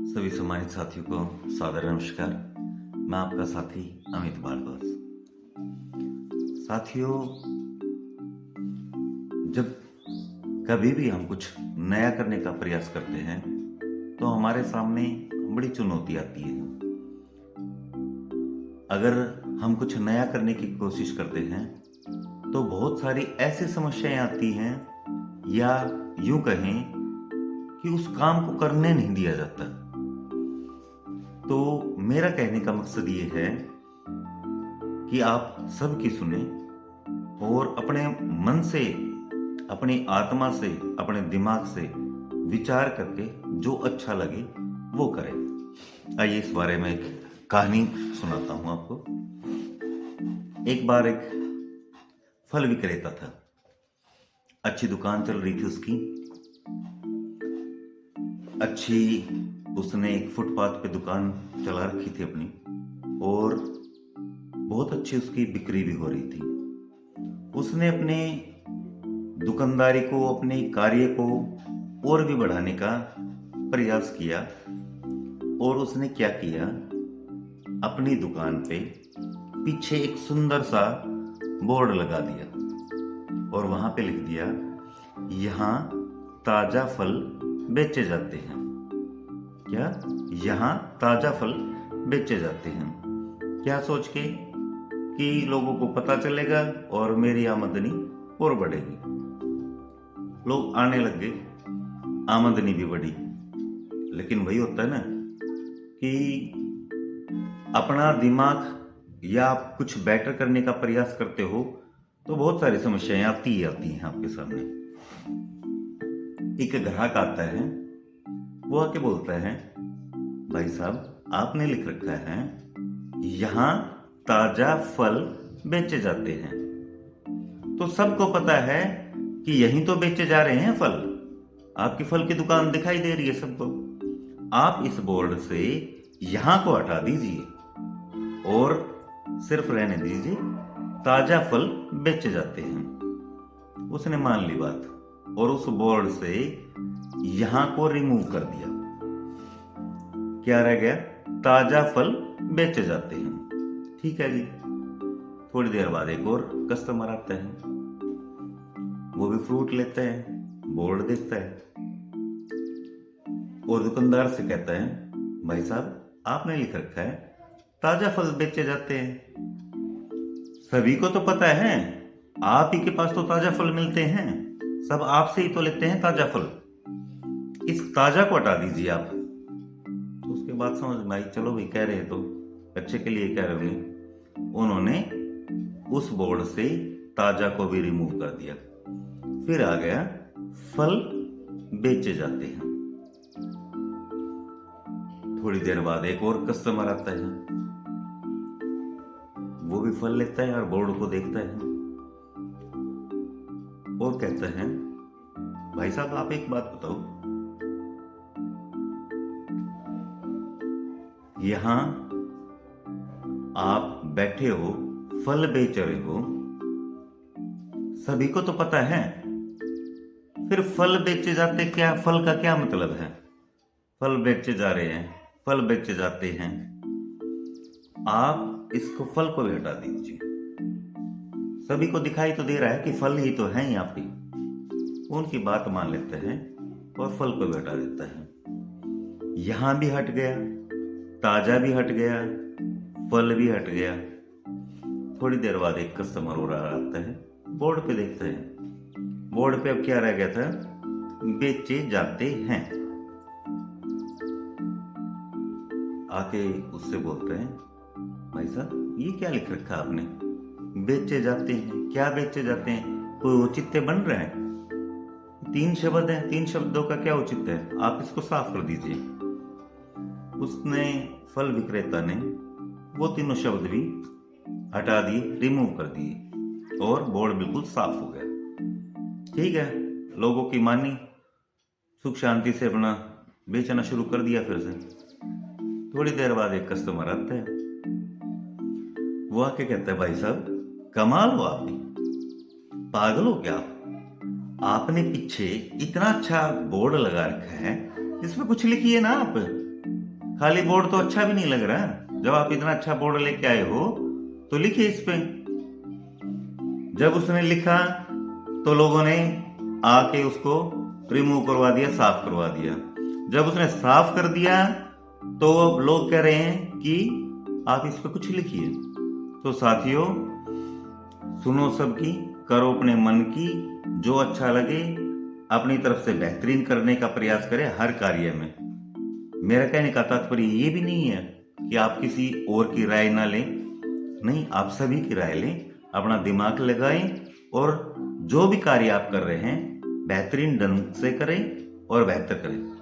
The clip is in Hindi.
सभी सम्मानित साथियों को सादर नमस्कार। मैं आपका साथी अमित भारद्वाज। साथियों, जब कभी भी हम कुछ नया करने का प्रयास करते हैं तो हमारे सामने बड़ी चुनौती आती है। अगर हम कुछ नया करने की कोशिश करते हैं तो बहुत सारी ऐसी समस्याएं आती हैं, या यूं कहें कि उस काम को करने नहीं दिया जाता। तो मेरा कहने का मकसद ये है कि आप सबकी सुने और अपने मन से, अपनी आत्मा से, अपने दिमाग से विचार करके जो अच्छा लगे वो करें। आइए इस बारे में एक कहानी सुनाता हूं आपको। एक बार एक फल विक्रेता था। अच्छी दुकान चल रही थी उसकी। उसने एक फुटपाथ पे दुकान चला रखी थी अपनी, और बहुत अच्छी उसकी बिक्री भी हो रही थी। उसने अपने दुकानदारी को, अपने कार्य को और भी बढ़ाने का प्रयास किया, और उसने क्या किया, अपनी दुकान पे पीछे एक सुंदर सा बोर्ड लगा दिया और वहां पे लिख दिया, यहाँ ताजा फल बेचे जाते हैं। क्या? यहाँ ताजा फल बेचे जाते हैं। क्या सोच के कि लोगों को पता चलेगा और मेरी आमदनी और बढ़ेगी। लोग आने लग गए, आमदनी भी बढ़ी। लेकिन वही होता है ना कि अपना दिमाग या आप कुछ बेटर करने का प्रयास करते हो तो बहुत सारी समस्याएं आती ही आती हैं आपके सामने। एक ग्राहक आता है, वो आके बोलता है, भाई साहब आपने लिख रखा है यहाँ ताजा फल बेचे जाते हैं। तो सबको पता है कि यहीं तो बेचे जा रहे हैं फल। आपकी फल की दुकान दिखाई दे रही है सबको। आप इस बोर्ड से यहां को हटा दीजिए और सिर्फ रहने दीजिए ताजा फल बेचे जाते हैं। उसने मान ली बात और उस बोर्ड से यहां को रिमूव कर दिया। क्या रह गया? ताजा फल बेचे जाते हैं। ठीक है जी। थोड़ी देर बाद एक और कस्टमर आता है, वो भी फ्रूट लेता है, बोर्ड देखता है और दुकानदार से कहता है, भाई साहब आपने लिख रखा है ताजा फल बेचे जाते हैं। सभी को तो पता है, आप ही के पास तो ताजा फल मिलते हैं, सब आपसे ही तो लेते हैं ताजा फल। इस ताजा को हटा दीजिए आप। तो उसके बाद समझ में आई, चलो भाई कह रहे तो अच्छे के लिए कह रहे होंगे। उन्होंने उस बोर्ड से ताजा को भी रिमूव कर दिया। फिर आ गया फल बेचे जाते हैं। थोड़ी देर बाद एक और कस्टमर आता है, वो भी फल लेता है और बोर्ड को देखता है और कहता है, भाई साहब आप एक बात बताओ, यहां आप बैठे हो, फल बेच रहे हो, सभी को तो पता है, फिर फल बेचे जाते क्या? फल का क्या मतलब है? फल बेचे जा रहे हैं, फल बेचे जाते हैं। आप इसको फल को भी हटा दीजिए। सभी को दिखाई तो दे रहा है कि फल ही तो है यहाँ पे। उनकी बात मान लेते हैं और फल को भी हटा देता है। यहां भी हट गया, ताजा भी हट गया, फल भी हट गया। थोड़ी देर बाद एक कस्टमर और आता है, बोर्ड पे देखता है, बोर्ड पे अब क्या रह गया था? बेचे जाते हैं। आके उससे बोलते हैं, भाई साहब ये क्या लिख रखा आपने? बेचे जाते हैं। क्या बेचे जाते हैं? कोई औचित्य बन रहा है? 3 शब्द हैं, 3 शब्दों का क्या औचित्य है? आप इसको साफ कर दीजिए। उसने, फल विक्रेता ने, वो तीनों शब्द भी हटा दिए, रिमूव कर दिए और बोर्ड बिल्कुल साफ हो गया। ठीक है, लोगों की मानी, सुख शांति से अपना बेचना शुरू कर दिया फिर से। थोड़ी देर बाद एक कस्टमर आता है, वो आके कहता है, भाई साहब कमाल हो आप भी, पागल हो क्या आप? आपने पीछे इतना अच्छा बोर्ड लगा रखा है, इसमें कुछ लिखिए ना आप। खाली बोर्ड तो अच्छा भी नहीं लग रहा। जब आप इतना अच्छा बोर्ड लेके आए हो तो लिखिए इस पे। जब उसने लिखा तो लोगों ने आके उसको रिमूव करवा दिया, साफ करवा दिया। जब उसने साफ कर दिया तो लोग कह रहे हैं कि आप इस पे कुछ लिखिए। तो साथियों, सुनो सबकी, करो अपने मन की, जो अच्छा लगे अपनी तरफ से बेहतरीन करने का प्रयास करें हर कार्य में। मेरा कहने का तात्पर्य ये भी नहीं है कि आप किसी और की राय ना लें, नहीं, आप सभी की राय लें, अपना दिमाग लगाएं और जो भी कार्य आप कर रहे हैं बेहतरीन ढंग से करें और बेहतर करें।